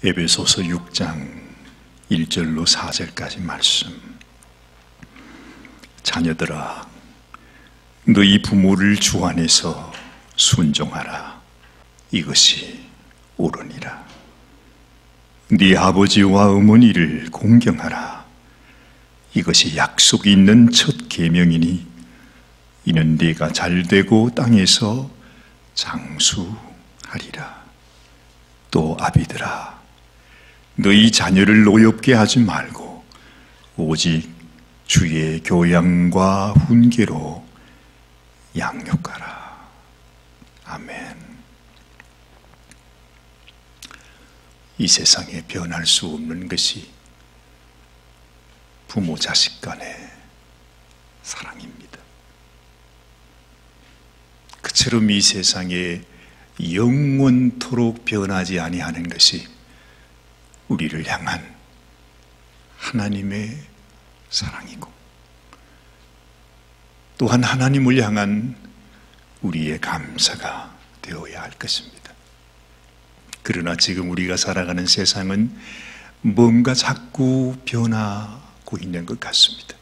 에베소서 6장 1절로 4절까지 말씀. 자녀들아, 너희 부모를 주 안에서 순종하라. 이것이 옳으니라. 네 아버지와 어머니를 공경하라. 이것이 약속이 있는 첫 계명이니 이는 네가 잘되고 땅에서 장수하리라. 또 아비들아, 너희 자녀를 노엽게 하지 말고 오직 주의 교양과 훈계로 양육하라. 아멘. 이 세상에 변할 수 없는 것이 부모 자식 간의 사랑입니다. 그처럼 이 세상에 영원토록 변하지 아니하는 것이 우리를 향한 하나님의 사랑이고, 또한 하나님을 향한 우리의 감사가 되어야 할 것입니다. 그러나 지금 우리가 살아가는 세상은 뭔가 자꾸 변하고 있는 것 같습니다.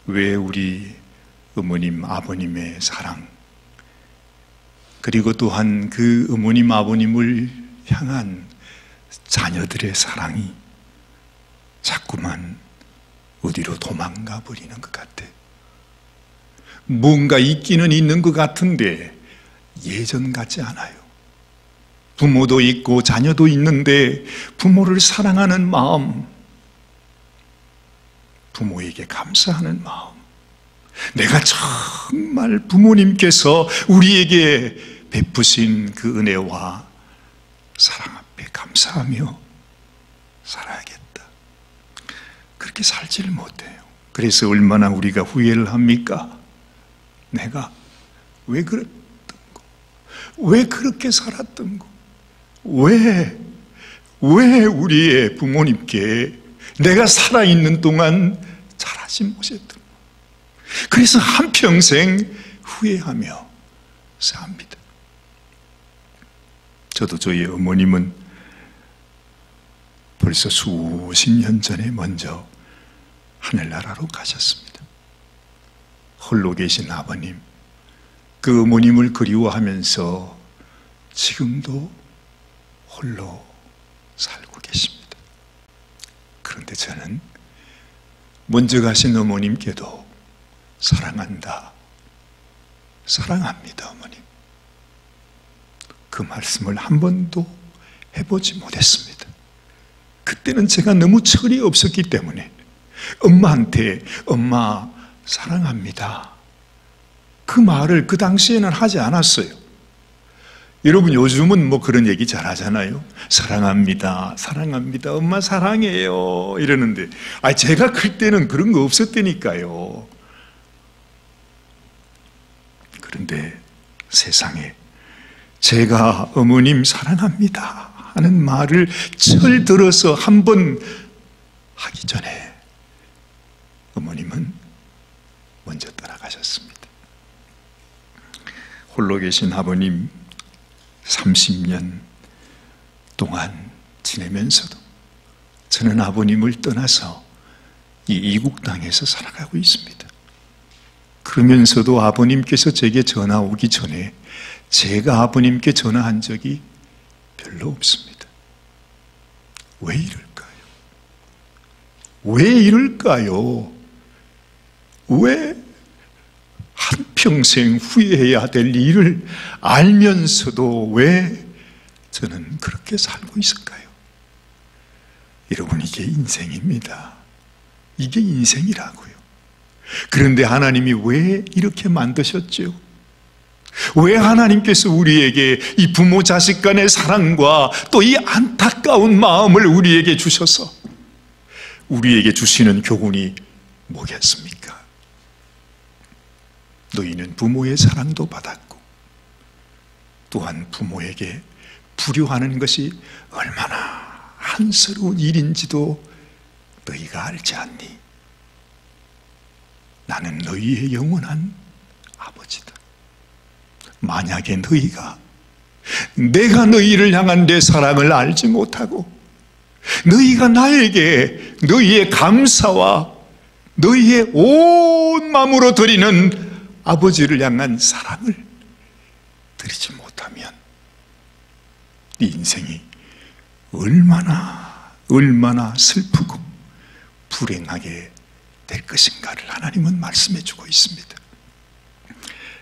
왜 우리 어머님, 아버님의 사랑, 그리고 또한 그 어머님, 아버님을 향한 자녀들의 사랑이 자꾸만 어디로 도망가 버리는 것 같아. 뭔가 있기는 있는 것 같은데 예전 같지 않아요. 부모도 있고 자녀도 있는데 부모를 사랑하는 마음, 부모에게 감사하는 마음, 내가 정말 부모님께서 우리에게 베푸신 그 은혜와 사랑 앞에 감사하며 살아야겠다. 그렇게 살지를 못해요. 그래서 얼마나 우리가 후회를 합니까? 내가 왜 그랬던 거, 왜 그렇게 살았던 거, 왜 우리의 부모님께 내가 살아있는 동안 잘하지 못했던 거. 그래서 한평생 후회하며 삽니다. 저도 저희 어머님은 벌써 수십 년 전에 먼저 하늘나라로 가셨습니다. 홀로 계신 아버님, 그 어머님을 그리워하면서 지금도 홀로 살고 계십니다. 그런데 저는 먼저 가신 어머님께도 사랑한다, 사랑합니다 어머님, 그 말씀을 한 번도 해보지 못했습니다. 그때는 제가 너무 철이 없었기 때문에 엄마한테 엄마 사랑합니다, 그 말을 그 당시에는 하지 않았어요. 여러분 요즘은 뭐 그런 얘기 잘 하잖아요. 사랑합니다, 사랑합니다, 엄마 사랑해요 이러는데, 제가 그때는 그런 거 없었다니까요. 그런데 세상에 제가 어머님 사랑합니다 하는 말을 철 들어서 한 번 하기 전에 어머님은 먼저 떠나가셨습니다. 홀로 계신 아버님 30년 동안 지내면서도 저는 아버님을 떠나서 이 이국 땅에서 살아가고 있습니다. 그러면서도 아버님께서 제게 전화 오기 전에 제가 아버님께 전화한 적이 별로 없습니다. 왜 이럴까요? 왜 이럴까요? 왜 한평생 후회해야 될 일을 알면서도 왜 저는 그렇게 살고 있을까요? 여러분, 이게 인생입니다. 이게 인생이라고요. 그런데 하나님이 왜 이렇게 만드셨죠? 왜 하나님께서 우리에게 이 부모 자식 간의 사랑과 또 이 안타까운 마음을 우리에게 주셔서 우리에게 주시는 교훈이 뭐겠습니까? 너희는 부모의 사랑도 받았고 또한 부모에게 불효하는 것이 얼마나 한스러운 일인지도 너희가 알지 않니? 나는 너희의 영원한 아버지다. 만약에 너희가 내가 너희를 향한 내 사랑을 알지 못하고 너희가 나에게 너희의 감사와 너희의 온 마음으로 드리는 아버지를 향한 사랑을 드리지 못하면 네 인생이 얼마나 슬프고 불행하게 될 것인가를 하나님은 말씀해 주고 있습니다.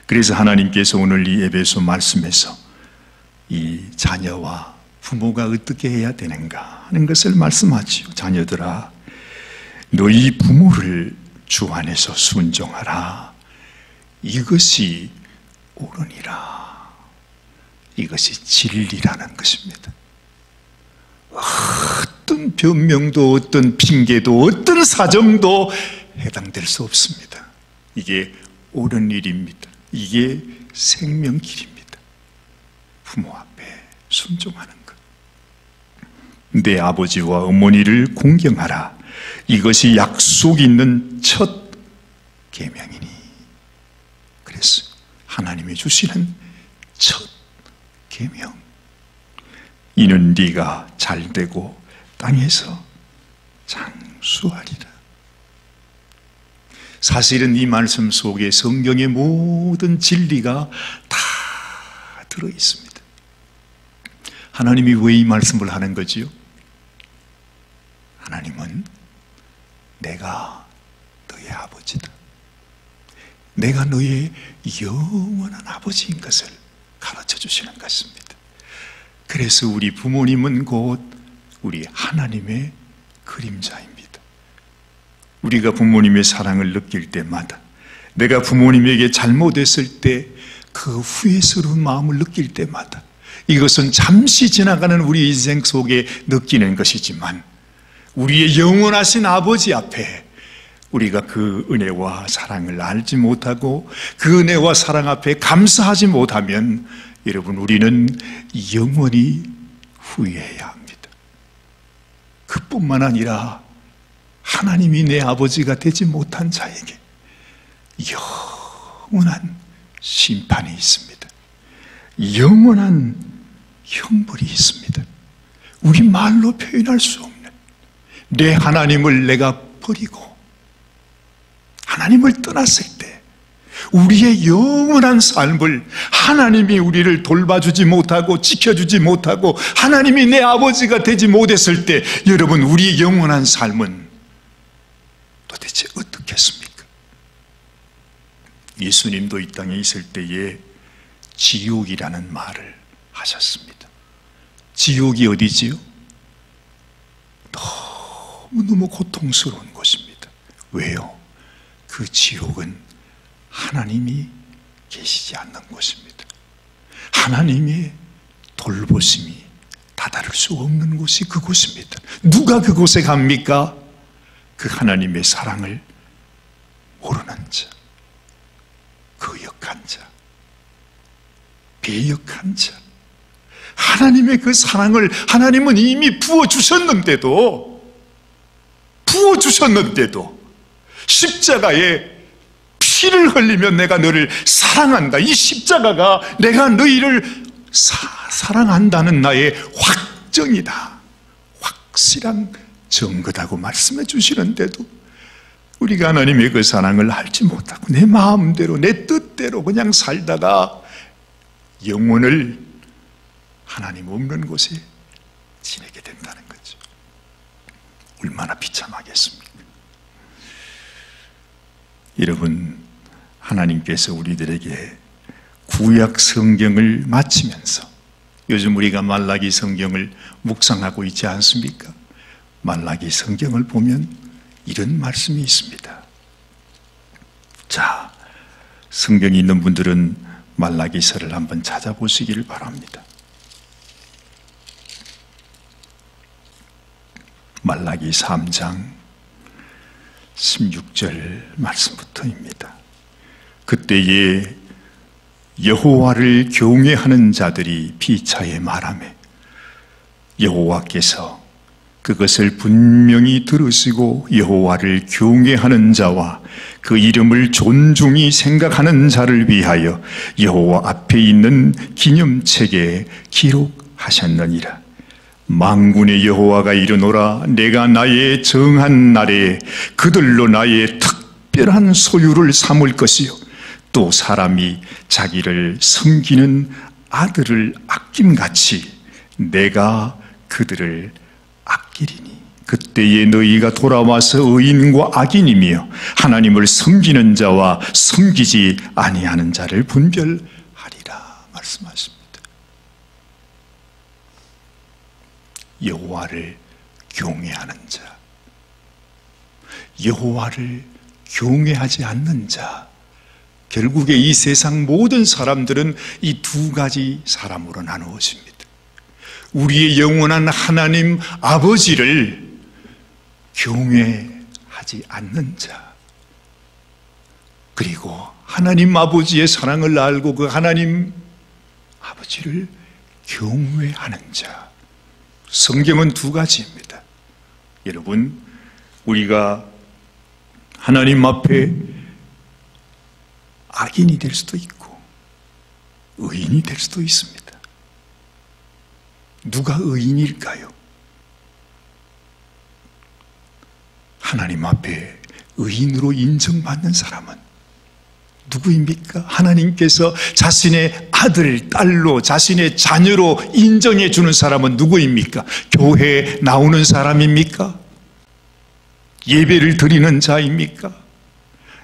그래서 하나님께서 오늘 이 에베소 말씀에서 이 자녀와 부모가 어떻게 해야 되는가 하는 것을 말씀하지요. 자녀들아, 너희 부모를 주 안에서 순종하라. 이것이 옳으니라. 이것이 진리라는 것입니다. 어떤 변명도 어떤 핑계도 어떤 사정도 해당될 수 없습니다. 이게 옳은 일입니다. 이게 생명길입니다. 부모 앞에 순종하는 것. 내 아버지와 어머니를 공경하라. 이것이 약속 있는 첫 계명이니. 그래서 하나님이 주시는 첫 계명. 이는 네가 잘되고 땅에서 장수하리라. 사실은 이 말씀 속에 성경의 모든 진리가 다 들어 있습니다. 하나님이 왜 이 말씀을 하는 거지요? 하나님은 내가 너의 아버지다. 내가 너의 영원한 아버지인 것을 가르쳐 주시는 것입니다. 그래서 우리 부모님은 곧 우리 하나님의 그림자입니다. 우리가 부모님의 사랑을 느낄 때마다, 내가 부모님에게 잘못했을 때 그 후회스러운 마음을 느낄 때마다, 이것은 잠시 지나가는 우리 인생 속에 느끼는 것이지만 우리의 영원하신 아버지 앞에 우리가 그 은혜와 사랑을 알지 못하고 그 은혜와 사랑 앞에 감사하지 못하면 여러분, 우리는 영원히 후회해야 합니다. 그뿐만 아니라 하나님이 내 아버지가 되지 못한 자에게 영원한 심판이 있습니다. 영원한 형벌이 있습니다. 우리 말로 표현할 수 없는, 내 하나님을 내가 버리고 하나님을 떠났을 때 우리의 영원한 삶을 하나님이 우리를 돌봐주지 못하고 지켜주지 못하고 하나님이 내 아버지가 되지 못했을 때, 여러분, 우리의 영원한 삶은 도대체 어떻겠습니까? 예수님도 이 땅에 있을 때에 지옥이라는 말을 하셨습니다. 지옥이 어디지요? 너무너무 고통스러운 곳입니다. 왜요? 그 지옥은 하나님이 계시지 않는 곳입니다. 하나님의 돌보심이 다다를 수 없는 곳이 그곳입니다. 누가 그곳에 갑니까? 그 하나님의 사랑을 모르는 자, 거역한 자, 배역한 자. 하나님의 그 사랑을 하나님은 이미 부어주셨는데도 십자가에 피를 흘리며 내가 너를 사랑한다, 이 십자가가 내가 너희를 사랑한다는 나의 확정이다, 확실한 증거다고 말씀해 주시는데도 우리가 하나님의 그 사랑을 알지 못하고 내 마음대로 내 뜻대로 그냥 살다가 영혼을 하나님 없는 곳에 지내게 된다는 거죠. 얼마나 비참하겠습니까? 여러분, 하나님께서 우리들에게 구약 성경을 마치면서, 요즘 우리가 말라기 성경을 묵상하고 있지 않습니까? 말라기 성경을 보면 이런 말씀이 있습니다. 자, 성경이 있는 분들은 말라기서를 한번 찾아보시기를 바랍니다. 말라기 3장 16절 말씀부터입니다. 그때에 여호와를 경외하는 자들이 피차에 말하매 여호와께서 그것을 분명히 들으시고 여호와를 경외하는 자와 그 이름을 존중히 생각하는 자를 위하여 여호와 앞에 있는 기념책에 기록하셨느니라. 만군의 여호와가 이르노라. 내가 나의 정한 날에 그들로 나의 특별한 소유를 삼을 것이요 또 사람이 자기를 섬기는 아들을 아낌같이 내가 그들을 아끼리니 그때에 너희가 돌아와서 의인과 악인이며 하나님을 섬기는 자와 섬기지 아니하는 자를 분별하리라 말씀하십니다. 여호와를 경외하는 자, 여호와를 경외하지 않는 자, 결국에 이 세상 모든 사람들은 이 두 가지 사람으로 나누어집니다. 우리의 영원한 하나님 아버지를 경외하지 않는 자, 그리고 하나님 아버지의 사랑을 알고 그 하나님 아버지를 경외하는 자. 성경은 두 가지입니다. 여러분, 우리가 하나님 앞에 악인이 될 수도 있고 의인이 될 수도 있습니다. 누가 의인일까요? 하나님 앞에 의인으로 인정받는 사람은 누구입니까? 하나님께서 자신의 아들, 딸로, 자신의 자녀로 인정해 주는 사람은 누구입니까? 교회에 나오는 사람입니까? 예배를 드리는 자입니까?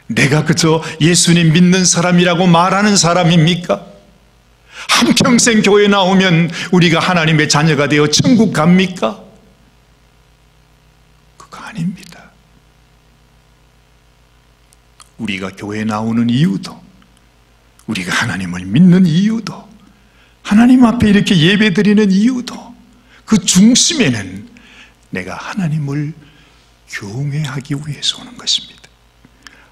내가 그저 예수님 믿는 사람이라고 말하는 사람입니까? 한평생 교회 나오면 우리가 하나님의 자녀가 되어 천국 갑니까? 그거 아닙니다. 우리가 교회 나오는 이유도, 우리가 하나님을 믿는 이유도, 하나님 앞에 이렇게 예배 드리는 이유도, 그 중심에는 내가 하나님을 경외하기 위해서 오는 것입니다.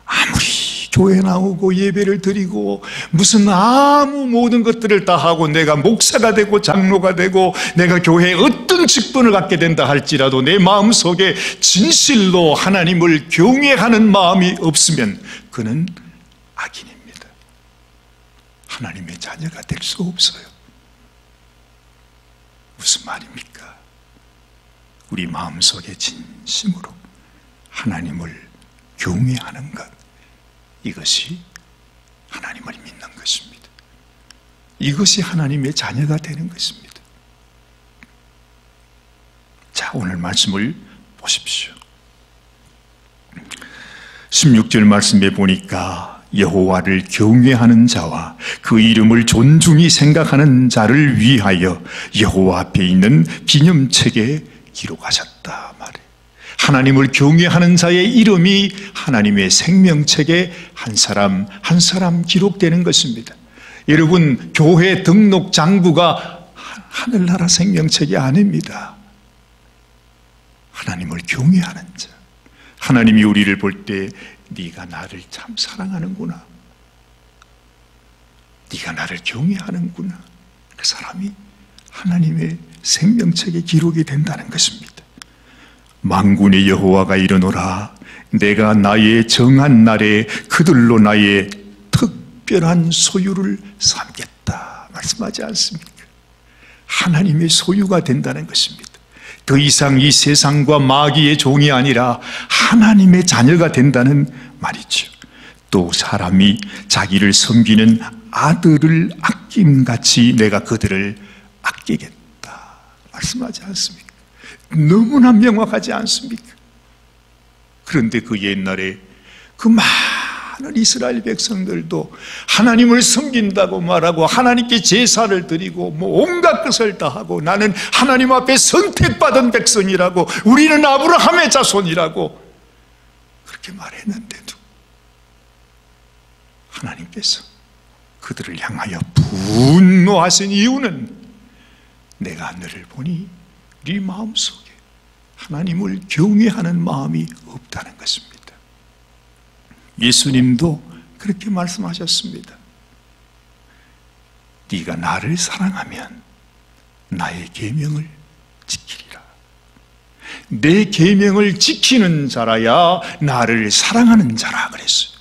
아무리 교회 나오고 예배를 드리고 무슨 아무 모든 것들을 다 하고 내가 목사가 되고 장로가 되고 내가 교회에 어떤 직분을 갖게 된다 할지라도 내 마음속에 진실로 하나님을 경외하는 마음이 없으면 그는 악인입니다. 하나님의 자녀가 될 수 없어요. 무슨 말입니까? 우리 마음속에 진심으로 하나님을 경외하는 것, 이것이 하나님을 믿는 것입니다. 이것이 하나님의 자녀가 되는 것입니다. 자, 오늘 말씀을 보십시오. 16절 말씀에 보니까 여호와를 경외하는 자와 그 이름을 존중히 생각하는 자를 위하여 여호와 앞에 있는 기념책에 기록하셨다 말이에요. 하나님을 경외하는 자의 이름이 하나님의 생명책에 한 사람 한 사람 기록되는 것입니다. 여러분, 교회 등록 장부가 하늘나라 생명책이 아닙니다. 하나님을 경외하는 자, 하나님이 우리를 볼 때 네가 나를 참 사랑하는구나, 네가 나를 경외하는구나, 그 사람이 하나님의 생명책에 기록이 된다는 것입니다. 만군의 여호와가 이르노라. 내가 나의 정한 날에 그들로 나의 특별한 소유를 삼겠다 말씀하지 않습니까? 하나님의 소유가 된다는 것입니다. 더 이상 이 세상과 마귀의 종이 아니라 하나님의 자녀가 된다는 말이죠. 또 사람이 자기를 섬기는 아들을 아낌같이 내가 그들을 아끼겠다 말씀하지 않습니까? 너무나 명확하지 않습니까? 그런데 그 옛날에 그 많은 이스라엘 백성들도 하나님을 섬긴다고 말하고 하나님께 제사를 드리고 온갖 것을 다 하고 나는 하나님 앞에 선택받은 백성이라고, 우리는 아브라함의 자손이라고 그렇게 말했는데도 하나님께서 그들을 향하여 분노하신 이유는 내가 너를 보니 네 마음속에 하나님을 경외하는 마음이 없다는 것입니다. 예수님도 그렇게 말씀하셨습니다. 네가 나를 사랑하면 나의 계명을 지키리라. 내 계명을 지키는 자라야 나를 사랑하는 자라 그랬어요.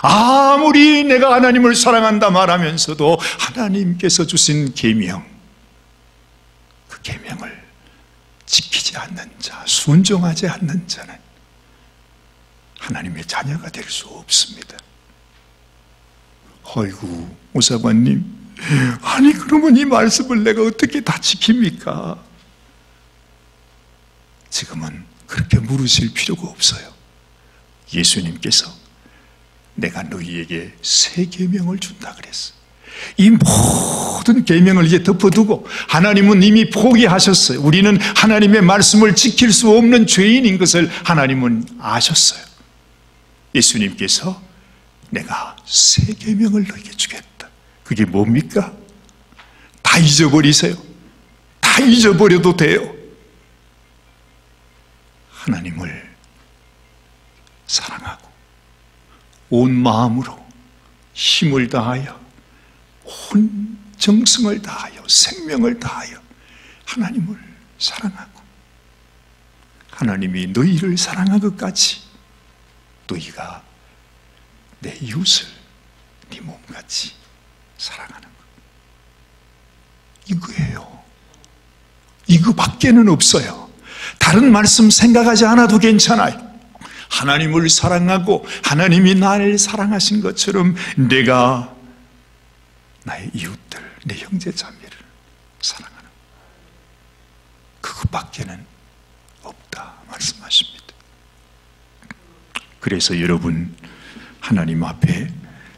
아무리 내가 하나님을 사랑한다 말하면서도 하나님께서 주신 계명, 그 계명을 지키지 않는 자, 순종하지 않는 자는 하나님의 자녀가 될 수 없습니다. 어이구, 오사관님, 아니 그러면 이 말씀을 내가 어떻게 다 지킵니까? 지금은 그렇게 물으실 필요가 없어요. 예수님께서 내가 너희에게 새 계명을 준다 그랬어. 이 모든 계명을 이제 덮어두고 하나님은 이미 포기하셨어요. 우리는 하나님의 말씀을 지킬 수 없는 죄인인 것을 하나님은 아셨어요. 예수님께서 내가 새 계명을 너희에게 주겠다. 그게 뭡니까? 다 잊어버리세요. 다 잊어버려도 돼요. 하나님을 사랑하고 온 마음으로 힘을 다하여 온 정성을 다하여 생명을 다하여 하나님을 사랑하고 하나님이 너희를 사랑한 것까지 너희가 내 이웃을 네 몸같이 사랑하는 것. 이거예요. 이거밖에는 없어요. 다른 말씀 생각하지 않아도 괜찮아요. 하나님을 사랑하고 하나님이 나를 사랑하신 것처럼 내가 나의 이웃들, 내 형제 자매를 사랑하는 그것밖에는 없다 말씀하십니다. 그래서 여러분, 하나님 앞에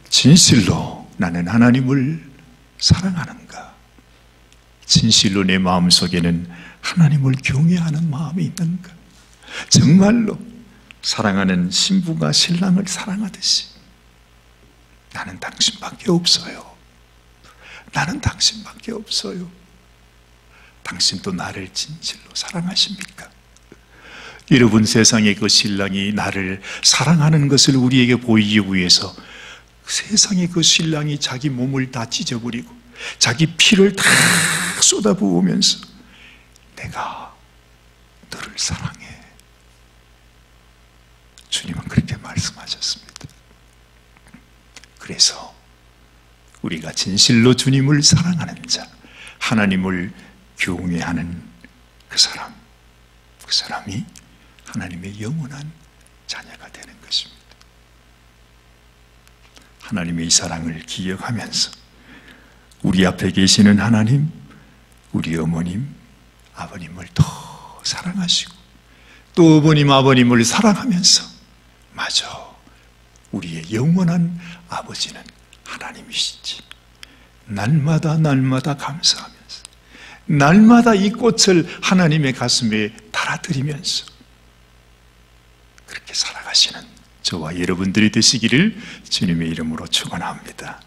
진실로 나는 하나님을 사랑하는가? 진실로 내 마음속에는 하나님을 경외하는 마음이 있는가? 정말로 사랑하는 신부가 신랑을 사랑하듯이 나는 당신밖에 없어요. 나는 당신밖에 없어요. 당신도 나를 진실로 사랑하십니까? 여러분, 세상의 그 신랑이 나를 사랑하는 것을 우리에게 보이기 위해서 세상의 그 신랑이 자기 몸을 다 찢어버리고 자기 피를 다 쏟아부으면서 내가 너를 사랑해. 주님은 그렇게 말씀하셨습니다. 그래서 우리가 진실로 주님을 사랑하는 자, 하나님을 경외하는 그 사람이 하나님의 영원한 자녀가 되는 것입니다. 하나님의 이 사랑을 기억하면서 우리 앞에 계시는 하나님, 우리 어머님, 아버님을 더 사랑하시고 또 어머님, 아버님을 사랑하면서 맞아, 우리의 영원한 아버지는 하나님이시지. 날마다 감사하면서 날마다 이 꽃을 하나님의 가슴에 달아드리면서 그렇게 살아가시는 저와 여러분들이 되시기를 주님의 이름으로 축원합니다.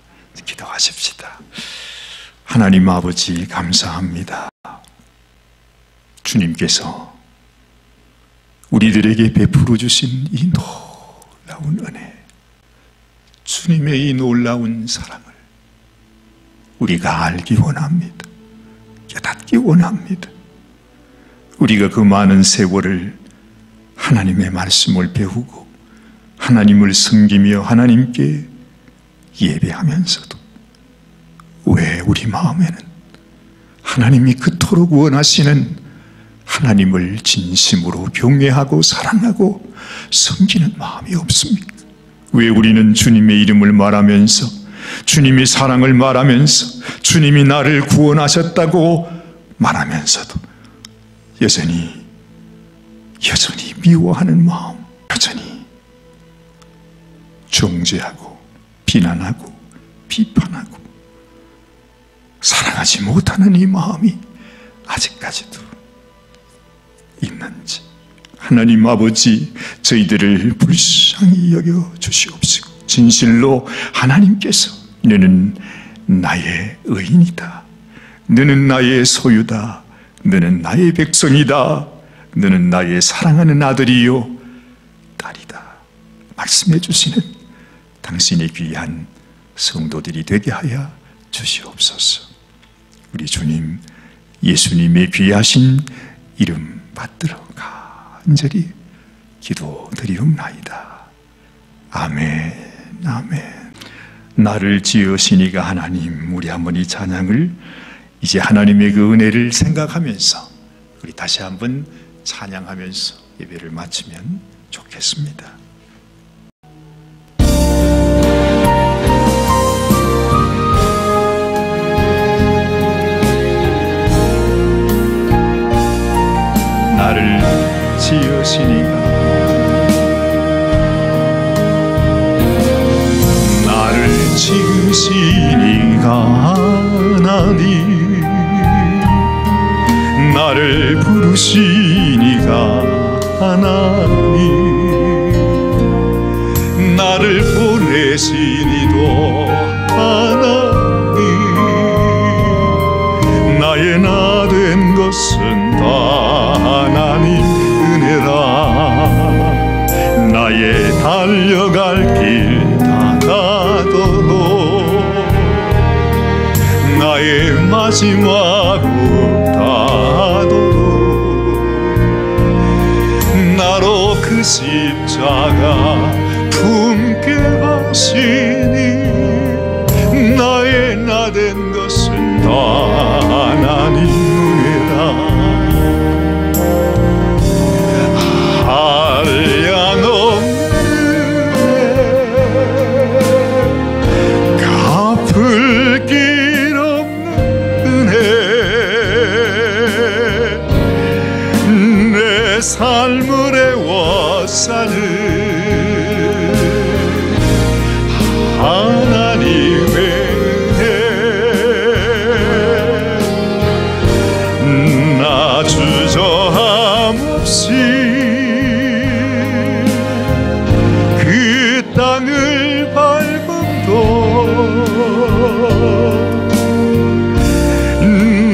기도하십시다. 하나님 아버지, 감사합니다. 주님께서 우리들에게 베풀어 주신 이 놀라운 은혜, 주님의 이 놀라운 사랑을 우리가 알기 원합니다. 깨닫기 원합니다. 우리가 그 많은 세월을 하나님의 말씀을 배우고 하나님을 섬기며 하나님께 예배하면서도 왜 우리 마음에는 하나님이 그토록 원하시는 하나님을 진심으로 경외하고 사랑하고 섬기는 마음이 없습니까? 왜 우리는 주님의 이름을 말하면서 주님의 사랑을 말하면서 주님이 나를 구원하셨다고 말하면서도 여전히 미워하는 마음, 여전히 정죄하고 비난하고 비판하고 사랑하지 못하는 이 마음이 아직까지도 있는지 하나님 아버지, 저희들을 불쌍히 여겨 주시옵시고 진실로 하나님께서 너는 나의 의인이다, 너는 나의 소유다, 너는 나의 백성이다, 너는 나의 사랑하는 아들이요 딸이다 말씀해 주시는 당신의 귀한 성도들이 되게 하여 주시옵소서. 우리 주님 예수님의 귀하신 이름 받들어 간절히 기도드리옵나이다. 아멘, 아멘. 나를 지으시니가 하나님, 우리 한번 이 찬양을 이제 하나님의 그 은혜를 생각하면서 우리 다시 한번 찬양하면서 예배를 마치면 좋겠습니다. 나를 지으시니가 지으시니가 하나님, 나를 부르시니가 하나님, 나를 보내시니도 하나님, 나의 나 된 것은 다 하나님 은혜라. 나의 달려갈 길 다가도록 나의 마지막 다하도록 나로 그 십자가 품게 하시니 나의 나 된 것은 다 하나님 은혜라. 갚을 길 없는 은혜, 내 삶을 애워싸는 하나님의 은혜, 나 주저함 없이 그 땅을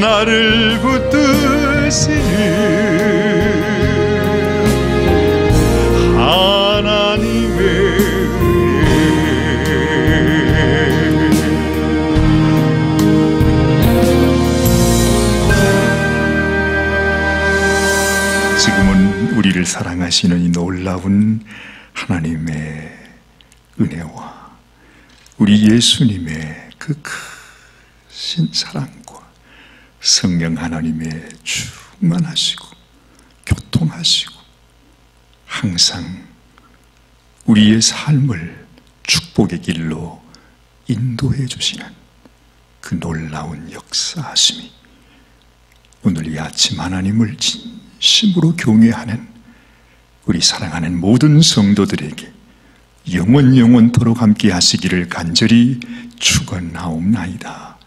나를 붙드시는 하나님의 지금은 우리를 사랑하시는 이 놀라운 하나님의 은혜와 우리 예수님의 그 크신 사랑과 성령 하나님의 충만하시고 교통하시고 항상 우리의 삶을 축복의 길로 인도해 주시는 그 놀라운 역사하심이 오늘 이 아침 하나님을 진심으로 경외하는 우리 사랑하는 모든 성도들에게 영원토록 함께 하시기를 간절히 축원하옵나이다.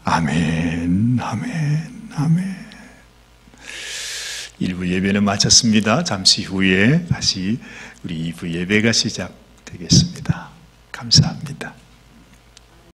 아멘, 아멘, 아멘. 1부 예배는 마쳤습니다. 잠시 후에 다시 우리 2부 예배가 시작되겠습니다. 감사합니다.